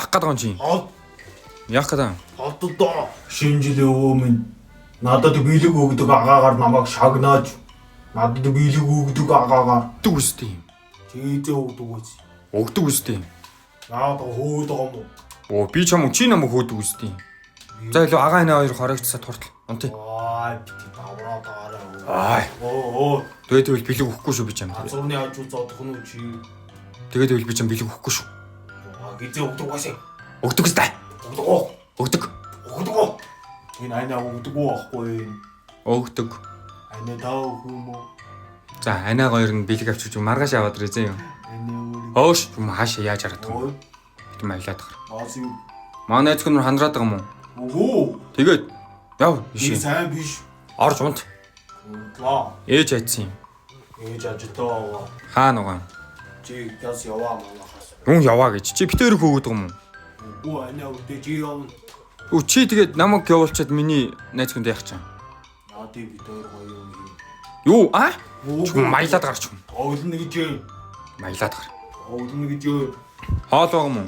яах гэдэг юм чи? Яах гэдэг? Хатдоо шинэ жилийн өмнө надад бэлэг өгдөг агаагаар намайг шагнаад надад бэлэг өгдөг агаагаар Өгдөг үстэй юм. чийзээ өгдөг үз. Өгдөг үстэй. Яагаад хөөд байгаа юм уу? Оо би чамд чи намайг хөөдөг үстэй. За илүү агаа нэ хоёр хоригдсаад хуртал. Унтий. Бити давраа даараа. Оо. Тэгээд тэгвэл бэлэг өгөхгүй шүү би чамд. Азурны хажуу зодох нь чи. Тэгээд тэгвэл би чамд бэлэг өгөхгүй шүү. Гизээ өгдөг басаа. Өгдөг үстэй. Өгдөг. Өгдөг. Энэ айнаа өгдөг уу ахгүй. Өгдөг. Айнаа таа өгөх юм уу? За анаа хоёр нь бэлэг авчиж маргааш аваад ирээ юм. Хөөш юм хаашаа яаж хараад байгаа юм. Бид маялаад гар. Ааси. Манай эцэг нь хандраад байгаа юм уу? Өө. Тэгээд яв Би ишээ. сайн биш. Орж унт. Лаа. Ээж айцсан юм. Ээж ажитаа. Хаа нөгөө. Чи яс яваа манахаас. Юун яваа гэж. Чи битээр хөөгд байгаа юм уу? Үгүй анаа өгдөө чи явна. Өө чи тэгээд намайг явуулчаад миний найз хүнд яах чам. Наадын битээр гоё юм. Юу а? Чи маялаад гарч юм. Оглоно гэж юм. Маялаад гар. Оглоно гэж юм. Хоол байгаа юм уу?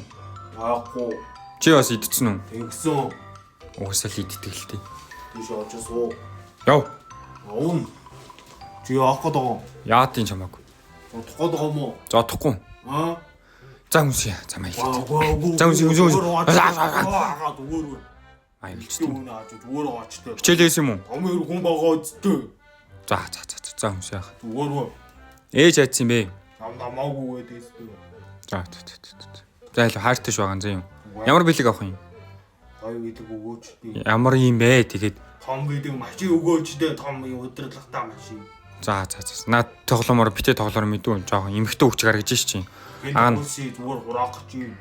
Яахгүй. Чи бас идчихсэн үү? Тэгсэн. Уусаал иддэг л тээ. Тийш очиж суу. Яв. Оон. Чи яах гээд байгаа юм? Яатын чамааг. Бодох гээд байгаа юм уу? Зодохгүй. Аа? За хүмүүсье. За маялаад. Үгүй. За үгүй. Зүгээр. Маялж Чи тийм. үнэ ааж зүгээр очтой. Хичээлээс юм уу? Амир хүн байгаа үстэй. За. За хүмүүсье. Зүгээр. Ээж айцсан бэ. Намаагүй гэдээстэй. За. За илүү хайртай шүү байгаа юм. Ямар бэлэг авах юм? Гоё гэдэг өгөөч би. Ямар юм бэ? Тэгээд Том гэдэг машин өгөөч дээ. Том удирдлагатай машин. за. Наад тоглоомоор битээ тоглоор мэдүү жоохон эмхтэй өвч гаргаж ш чинь. Энэ хүмүүсийн зүгээр хураах гэж юм.